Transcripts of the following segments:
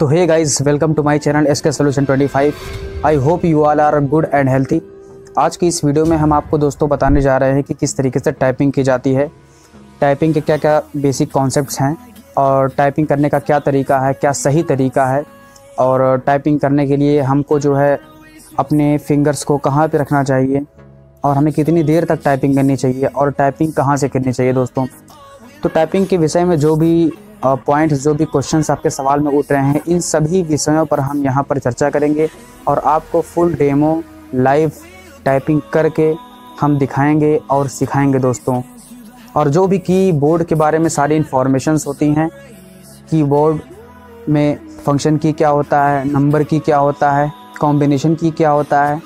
तो hey guys, welcome to my channel SK solution 25। I hope you all are good and healthy. आज की इस video में हम आपको दोस्तों बताने जा रहे हैं कि किस तरीके से टाइपिंग की जाती है, टाइपिंग के क्या क्या बेसिक कॉन्सेप्ट्स हैं और टाइपिंग करने का क्या तरीका है, क्या सही तरीका है, और टाइपिंग करने के लिए हमको जो है अपने फिंगर्स को कहाँ पे रखना चाहिए और हमें कितनी देर तक टाइपिंग करनी चाहिए और टाइपिंग कहाँ से करनी चाहिए दोस्तों। तो टाइपिंग के विषय में जो भी पॉइंट्स, जो भी क्वेश्चंस आपके सवाल में उठ रहे हैं, इन सभी विषयों पर हम यहाँ पर चर्चा करेंगे और आपको फुल डेमो लाइव टाइपिंग करके हम दिखाएंगे और सिखाएंगे दोस्तों। और जो भी कीबोर्ड के बारे में सारी इन्फॉर्मेशंस होती हैं, कीबोर्ड में फंक्शन की क्या होता है, नंबर की क्या होता है, कॉम्बिनेशन की क्या होता है,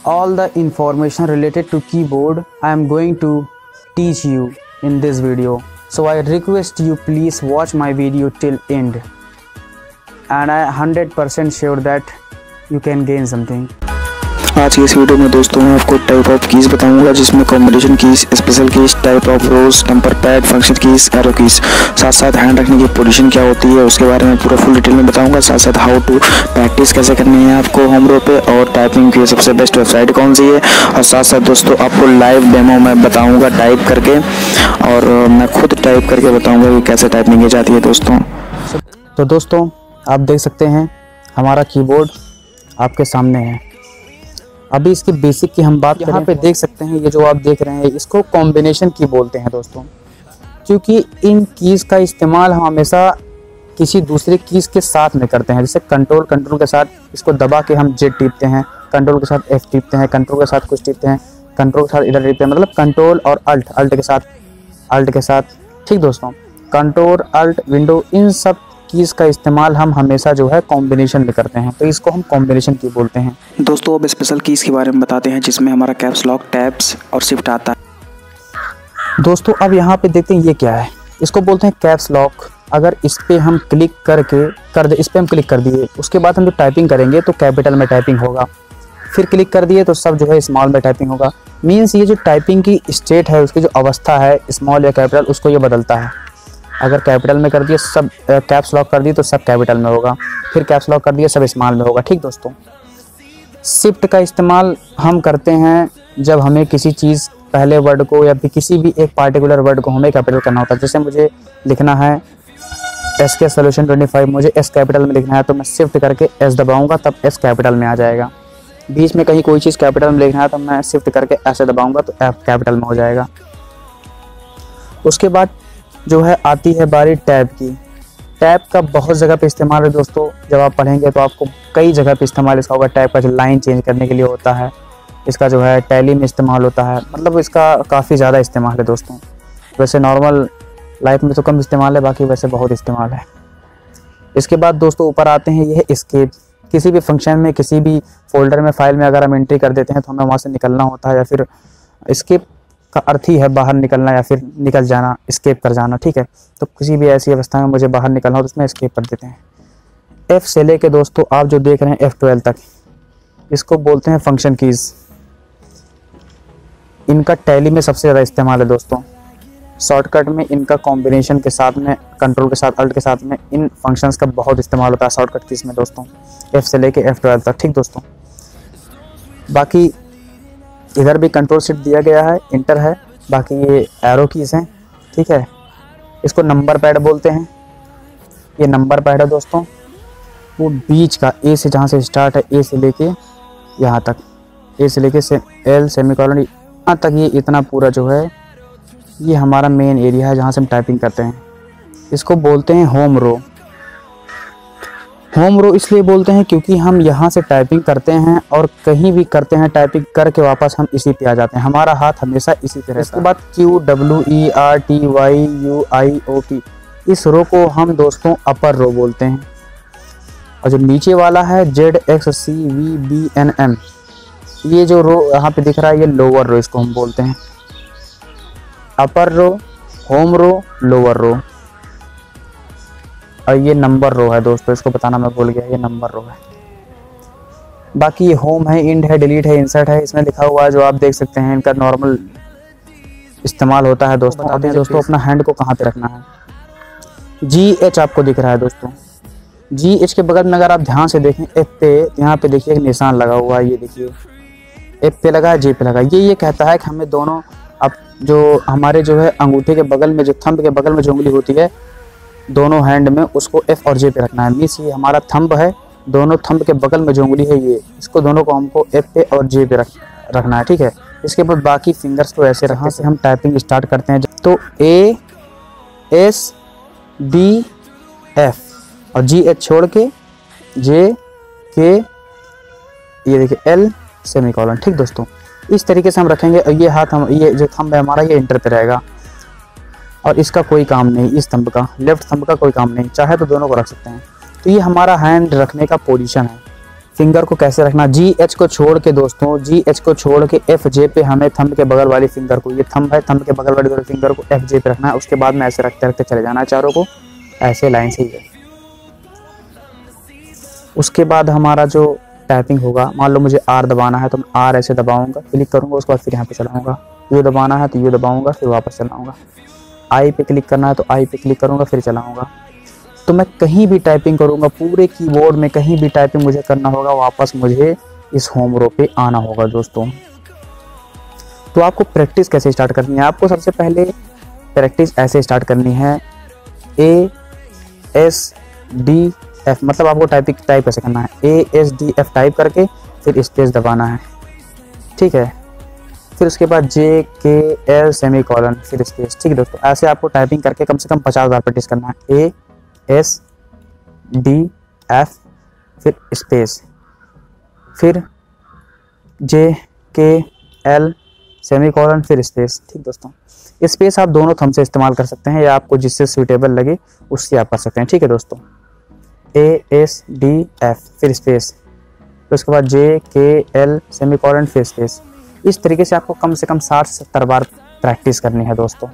all the information related to keyboard I am going to teach you in this video. So I request you please watch my video till end and I 100% sure that you can gain something. आज की इस video में दोस्तों मैं आपको type of keys बताऊंगा, जिसमें combination keys, special keys, type of rose, number pad, function keys, arrow keys, साथ साथ हैंड रखने की पोजीशन क्या होती है उसके बारे में पूरा फुल डिटेल में बताऊंगा। साथ साथ हाउ टू प्रैक्टिस कैसे करनी है आपको होम रो पे, और टाइपिंग की सबसे बेस्ट वेबसाइट कौन सी है, और साथ साथ दोस्तों आपको लाइव डेमो में बताऊँगा टाइप करके, और मैं खुद टाइप करके बताऊँगा कि कैसे टाइपिंग की जाती है दोस्तों। तो दोस्तों आप देख सकते हैं हमारा कीबोर्ड आपके सामने है। अभी इसकी बेसिक की हम बात यहाँ पे देख सकते हैं, ये जो आप देख रहे हैं इसको कॉम्बिनेशन की बोलते हैं दोस्तों, क्योंकि इन कीज़ का इस्तेमाल हम हमेशा किसी दूसरे कीज़ के साथ में करते हैं। जैसे कंट्रोल के साथ इसको दबा के हम जेड टीपते हैं, कंट्रोल के साथ एफ टीपते हैं, कंट्रोल के साथ कुछ टीपते हैं, कंट्रोल के साथ इधर टीपते हैं, मतलब कंट्रोल और अल्ट के साथ ठीक दोस्तों। कंट्रोल, अल्ट, विंडो, इन सब कीज़ का इस्तेमाल हम हमेशा जो है कॉम्बिनेशन में करते हैं, तो इसको हम कॉम्बिनेशन की बोलते हैं दोस्तों। अब स्पेशल कीज़ के बारे में बताते हैं, जिसमें हमारा कैप्स लॉक, टैब्स और शिफ्ट आता है दोस्तों। अब यहाँ पे देखते हैं ये क्या है, इसको बोलते हैं कैप्स लॉक। अगर इस पर हम क्लिक इस पर हम क्लिक कर दिए, उसके बाद हम जो टाइपिंग करेंगे तो कैपिटल में टाइपिंग होगा, फिर क्लिक कर दिए तो सब जो है स्मॉल में टाइपिंग होगा। मीन्स ये जो टाइपिंग की स्टेट है, उसकी जो अवस्था है स्मॉल या कैपिटल, उसको ये बदलता है। अगर कैपिटल में कर दिए सब, कैप्स लॉक कर दिए तो सब कैपिटल में होगा, फिर कैप्स लॉक कर दिए सब स्मॉल में होगा, ठीक दोस्तों। शिफ्ट का इस्तेमाल हम करते हैं जब हमें किसी चीज़, पहले वर्ड को या फिर किसी भी एक पार्टिकुलर वर्ड को हमें कैपिटल करना होता है। जैसे मुझे लिखना है एसके सॉल्यूशन 25, मुझे एस कैपिटल में लिखना है तो मैं शिफ्ट करके एस दबाऊंगा, तब एस कैपिटल में आ जाएगा। बीच में कहीं कोई चीज़ कैपिटल में लिखना है तो मैं शिफ्ट करके ऐसे दबाऊंगा तो एफ कैपिटल में हो जाएगा। उसके बाद जो है आती है बारी टैब की। टैब का बहुत जगह पे इस्तेमाल है दोस्तों, जब आप पढ़ेंगे तो आपको कई जगह पे इस्तेमाल इसका होगा। टैब का जो लाइन चेंज करने के लिए होता है, इसका जो है टैली में इस्तेमाल होता है, मतलब इसका काफ़ी ज़्यादा इस्तेमाल है दोस्तों। वैसे नॉर्मल लाइफ में तो कम इस्तेमाल है, बाकी वैसे बहुत इस्तेमाल है। इसके बाद दोस्तों ऊपर आते हैं ये एस्केप। किसी भी फंक्शन में, किसी भी फोल्डर में, फाइल में अगर हम एंट्री कर देते हैं तो हमें वहाँ से निकलना होता है, या फिर एस्केप का अर्थ ही है बाहर निकलना या फिर निकल जाना, एस्केप कर जाना, ठीक है। तो किसी भी ऐसी अवस्था में मुझे बाहर निकलना हो तो उसमें एस्केप कर देते हैं। एफ से लेके दोस्तों आप जो देख रहे हैं F12 तक, इसको बोलते हैं फंक्शन कीज़। इनका टैली में सबसे ज़्यादा इस्तेमाल है दोस्तों। शॉर्टकट में इनका कॉम्बिनेशन के साथ में, कंट्रोल के साथ, अल्ट के साथ में इन फंक्शंस का बहुत इस्तेमाल होता है शॉर्टकट कीज़ में दोस्तों, F से लेके F12 तक, ठीक दोस्तों। बाकी इधर भी कंट्रोल शिफ्ट दिया गया है, इंटर है, बाकी ये एरो कीज़ हैं, ठीक है। इसको नंबर पैड बोलते हैं। ये नंबर पैड है दोस्तों, वो बीच का ए से, जहाँ से स्टार्ट है ए से लेके यहाँ तक, ए से लेके एल सेमीकोलन यहाँ तक, ये इतना पूरा जो है ये हमारा मेन एरिया है जहाँ से हम टाइपिंग करते हैं। इसको बोलते हैं होम रो। होम रो इसलिए बोलते हैं क्योंकि हम यहाँ से टाइपिंग करते हैं और कहीं भी करते हैं टाइपिंग करके वापस हम इसी पे आ जाते हैं, हमारा हाथ हमेशा इसी पे रहता है। इसके बाद QWERTYUIOP, इस रो को हम दोस्तों अपर रो बोलते हैं। और जो नीचे वाला है ZXCVBNM, ये जो रो यहाँ पे दिख रहा है ये लोअर रो, इसको हम बोलते हैं अपर रो, होम रो, लोअर रो। और ये नंबर रो है दोस्तों, इसको बताना मैं भूल गया, ये नंबर रो है। बाकी ये होम है, इंड है, डिलीट है, इंसर्ट है, इसमें लिखा हुआ है जो आप देख सकते हैं। इनका नॉर्मल इस्तेमाल होता है दोस्तों। बताते हैं दोस्तों अपना हैंड को कहाँ पे रखना है। GH आपको दिख रहा है दोस्तों, GH के बगल में अगर आप ध्यान से देखें F पे, यहाँ पे देखिए एक निशान लगा हुआ है, ये देखिए F पे लगा है, J पे लगा है। ये कहता है कि हमें दोनों, अब जो हमारे जो है अंगूठे के बगल में, जो थंब के बगल में जो उंगली होती है दोनों हैंड में, उसको F और J पे रखना है। मीन्स ये हमारा थंब है, दोनों थंब के बगल में जो उंगली है ये, इसको दोनों को हमको F पे और J पे रखना है, ठीक है। इसके बाद बाकी फिंगर्स को ऐसे रखने से हम टाइपिंग स्टार्ट करते हैं। तो A S D F और GH छोड़ के J K, ये देखिए L सेमीकोलन, ठीक दोस्तों। इस तरीके से हम रखेंगे। और ये हाथ हम, ये जो थंब है हमारा ये इंटर पे रहेगा और इसका कोई काम नहीं, इस थंब का, लेफ्ट थंब का कोई काम नहीं, चाहे तो दोनों को रख सकते हैं। तो ये हमारा हैंड रखने का पोजीशन है। फिंगर को कैसे रखना, GH को छोड़ के दोस्तों, GH को छोड़ के FJ पे हमें थंब के बगल वाली फिंगर को, ये थंब है, थंब के बगल वाली फिंगर को FJ पे रखना है। उसके बाद में ऐसे रखते रखते चले जाना है चारों को, ऐसे लाइन से ही है। उसके बाद हमारा जो टाइपिंग होगा, मान लो मुझे R दबाना है तो मैं R ऐसे दबाऊंगा, क्लिक करूंगा, उसके बाद फिर यहाँ पे चलाऊंगा। U दबाना है तो U दबाऊंगा, फिर वापस चलाऊंगा। I पे क्लिक करना है तो I पे क्लिक करूंगा, फिर चलाऊंगा। तो मैं कहीं भी टाइपिंग करूंगा, पूरे कीबोर्ड में कहीं भी टाइपिंग मुझे करना होगा, वापस मुझे इस होम रो पे आना होगा दोस्तों। तो आपको प्रैक्टिस कैसे स्टार्ट करनी है, आपको सबसे पहले प्रैक्टिस ऐसे स्टार्ट करनी है, A S D F, मतलब आपको टाइप कैसे करना है, A S D F type करके फिर स्पेस दबाना है, ठीक है। फिर उसके बाद J K L सेमीकोलन, फिर स्पेस, ठीक है दोस्तों। ऐसे आपको टाइपिंग करके कम से कम 50 बार प्रैक्टिस करना है। A S D F फिर स्पेस, फिर J K L सेमीकोलन, फिर स्पेस, ठीक दोस्तों। स्पेस आप दोनों थंब से इस्तेमाल कर सकते हैं या आपको जिससे सूटेबल लगे उससे आप कर सकते हैं, ठीक है दोस्तों। A S D F फिर स्पेस, फिर उसके बाद J K L सेमीकोलन, फिर स्पेस। इस तरीके से आपको कम से कम 60-70 बार प्रैक्टिस करनी है दोस्तों।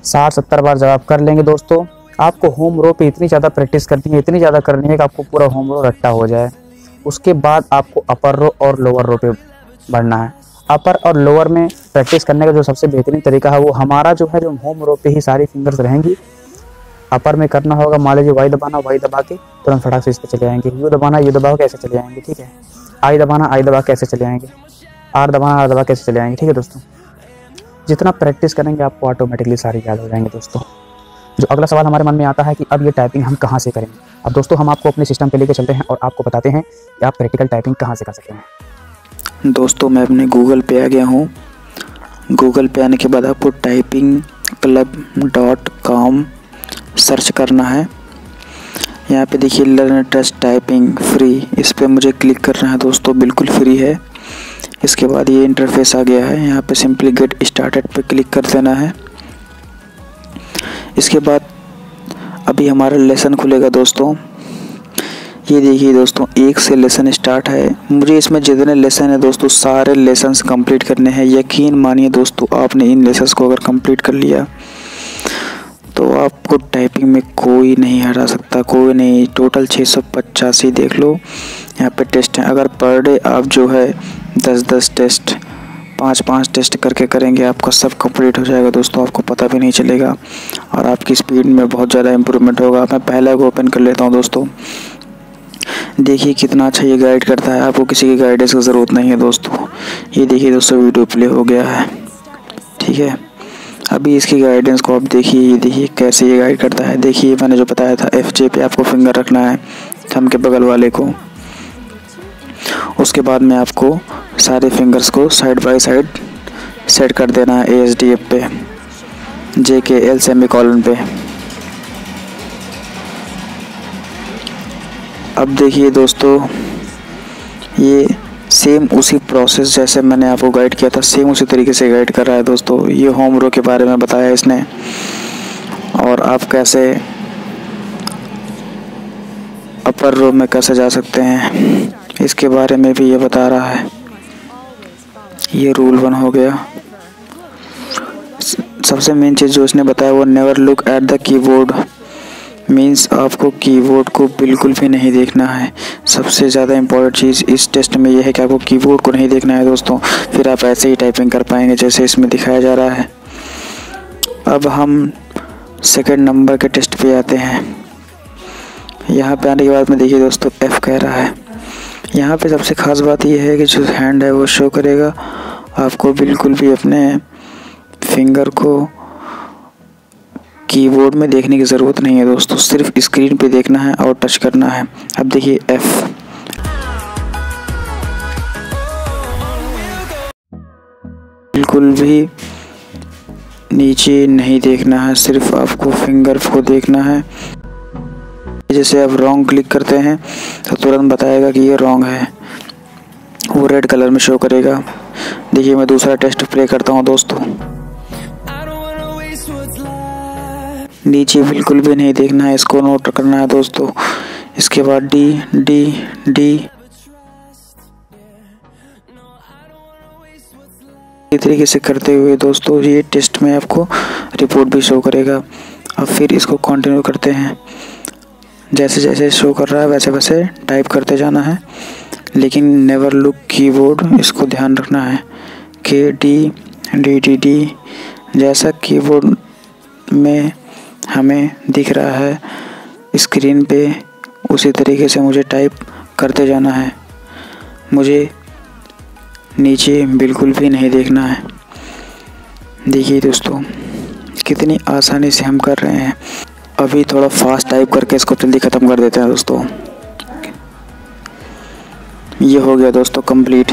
60-70 बार जब आप कर लेंगे दोस्तों, आपको होम रो पे इतनी ज़्यादा प्रैक्टिस करनी है, इतनी ज़्यादा करनी है कि आपको पूरा होम रो रट्टा हो जाए। उसके बाद आपको अपर रो और लोअर रो पे बढ़ना है। अपर और लोअर में प्रैक्टिस करने का जो सबसे बेहतरीन तरीका है वो हमारा जो है, जो होम रो पे ही सारी फिंगर्स रहेंगी। अपर में करना होगा, मान लीजिए Y दबाना, Y दबा के तुरंत फटाक से इस पर चले आएंगे। U दबाना, U दबा के ऐसे चले आएंगे, ठीक है। I दबाना, I दबा के ऐसे चले आएंगे। R दबाना, R दबा के ऐसे चले आएंगे, ठीक है दोस्तों। जितना प्रैक्टिस करेंगे आपको ऑटोमेटिकली सारी याद हो जाएंगे दोस्तों। जो अगला सवाल हमारे मन में आता है कि अब ये टाइपिंग हम कहाँ से करेंगे। अब दोस्तों हम आपको अपने सिस्टम पे लेके चलते हैं और आपको बताते हैं कि आप प्रैक्टिकल टाइपिंग कहाँ से कर सकते हैं। दोस्तों मैं अपने गूगल पे आ गया हूँ। गूगल पे आने के बाद आपको typingclub.com सर्च करना है। यहाँ पे देखिए लर्न टेस्ट टाइपिंग फ्री, इस पर मुझे क्लिक करना है दोस्तों, बिल्कुल फ्री है। इसके बाद ये इंटरफेस आ गया है, यहाँ पे सिंपली गेट स्टार्टेड पे क्लिक कर देना है। इसके बाद अभी हमारा लेसन खुलेगा दोस्तों। ये देखिए दोस्तों 1 से लेसन स्टार्ट है। मुझे इसमें जितने लेसन है दोस्तों सारे लेसन्स कंप्लीट करने हैं। यकीन मानिए दोस्तों, आपने इन लेसन्स को अगर कंप्लीट कर लिया तो आपको टाइपिंग में कोई नहीं हरा सकता, कोई नहीं। टोटल 685 देख लो यहाँ पे टेस्ट हैं। अगर पर डे आप जो है 10-10 टेस्ट, 5-5 टेस्ट करके करेंगे, आपका सब कंप्लीट हो जाएगा दोस्तों, आपको पता भी नहीं चलेगा और आपकी स्पीड में बहुत ज़्यादा इम्प्रूवमेंट होगा। मैं पहले को ओपन कर लेता हूँ दोस्तों। देखिए कितना अच्छा ये गाइड करता है, आपको किसी की गाइडेंस की ज़रूरत नहीं है दोस्तों। ये देखिए दोस्तों वीडियो प्ले हो गया है, ठीक है। अभी इसकी गाइडेंस को आप देखिए, ये देखिए कैसे ये गाइड करता है। देखिए मैंने जो बताया था FJ पे आपको फिंगर रखना है, थंब के बगल वाले को। उसके बाद में आपको सारे फिंगर्स को साइड बाय साइड सेट कर देना है ASDF पे, JKL सेमीकोलन पे। अब देखिए दोस्तों ये सेम उसी प्रोसेस जैसे मैंने आपको गाइड किया था, सेम उसी तरीके से गाइड कर रहा है दोस्तों। ये होम रो के बारे में बताया इसने और आप कैसे अपर रो में कैसे जा सकते हैं इसके बारे में भी ये बता रहा है। ये रूल 1 हो गया। सबसे मेन चीज़ जो इसने बताया वो never look at the keyboard, means आपको कीबोर्ड को बिल्कुल भी नहीं देखना है। सबसे ज़्यादा इम्पोर्टेंट चीज़ इस टेस्ट में यह है कि आपको कीबोर्ड को नहीं देखना है दोस्तों, फिर आप ऐसे ही टाइपिंग कर पाएंगे जैसे इसमें दिखाया जा रहा है। अब हम सेकंड नंबर के टेस्ट पे आते हैं। यहाँ पे आने के बाद में देखिए दोस्तों F कह रहा है। यहाँ पे सबसे ख़ास बात यह है कि जो हैंड है वो शो करेगा। आपको बिल्कुल भी अपने फिंगर को कीबोर्ड में देखने की ज़रूरत नहीं है दोस्तों, सिर्फ स्क्रीन पे देखना है और टच करना है। अब देखिए F, बिल्कुल भी नीचे नहीं देखना है, सिर्फ आपको फिंगर को देखना है। जैसे आप रॉन्ग क्लिक करते हैं तो तुरंत बताएगा कि ये रॉन्ग है, वो रेड कलर में शो करेगा। देखिए मैं दूसरा टेस्ट प्ले करता हूँ दोस्तों। नीचे बिल्कुल भी नहीं देखना है, इसको नोट करना है दोस्तों। इसके बाद डी डी डी, इस तरीके से करते हुए दोस्तों ये टेस्ट में आपको रिपोर्ट भी शो करेगा। अब फिर इसको कंटिन्यू करते हैं। जैसे जैसे शो कर रहा है वैसे वैसे टाइप करते जाना है, लेकिन नेवर लुक कीबोर्ड, इसको ध्यान रखना है। के डी डी डी डी, जैसा कीबोर्ड में हमें दिख रहा है स्क्रीन पे उसी तरीके से मुझे टाइप करते जाना है। मुझे नीचे बिल्कुल भी नहीं देखना है। देखिए दोस्तों कितनी आसानी से हम कर रहे हैं। अभी थोड़ा फास्ट टाइप करके इसको जल्दी ख़त्म कर देते हैं दोस्तों। ये हो गया दोस्तों कंप्लीट।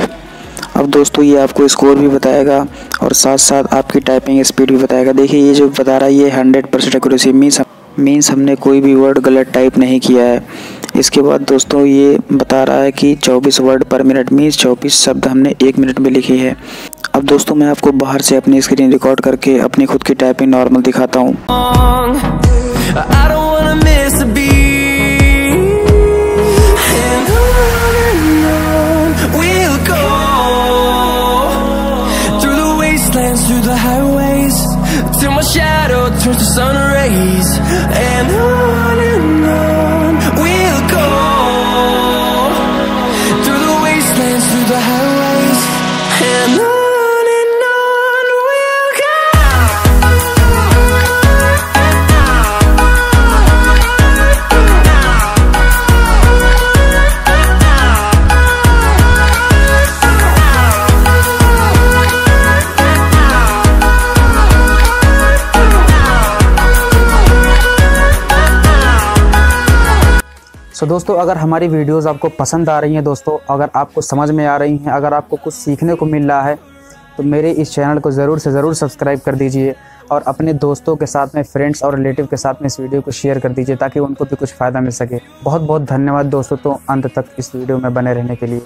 अब दोस्तों ये आपको स्कोर भी बताएगा और साथ साथ आपकी टाइपिंग स्पीड भी बताएगा। देखिए ये जो बता रहा है ये 100% एक्यूरेसी मीन्स हमने कोई भी वर्ड गलत टाइप नहीं किया है। इसके बाद दोस्तों ये बता रहा है कि 24 वर्ड पर मिनट मीन्स 24 शब्द हमने 1 मिनट में लिखी है। अब दोस्तों मैं आपको बाहर से अपनी स्क्रीन रिकॉर्ड करके अपनी खुद की टाइपिंग नॉर्मल दिखाता हूँ। तो दोस्तों अगर हमारी वीडियोस आपको पसंद आ रही हैं दोस्तों, अगर आपको समझ में आ रही हैं, अगर आपको कुछ सीखने को मिल रहा है तो मेरे इस चैनल को ज़रूर से ज़रूर सब्सक्राइब कर दीजिए और अपने दोस्तों के साथ में, फ्रेंड्स और रिलेटिव के साथ में इस वीडियो को शेयर कर दीजिए ताकि उनको भी कुछ फ़ायदा मिल सके। बहुत बहुत धन्यवाद दोस्तों, तो अंत तक इस वीडियो में बने रहने के लिए।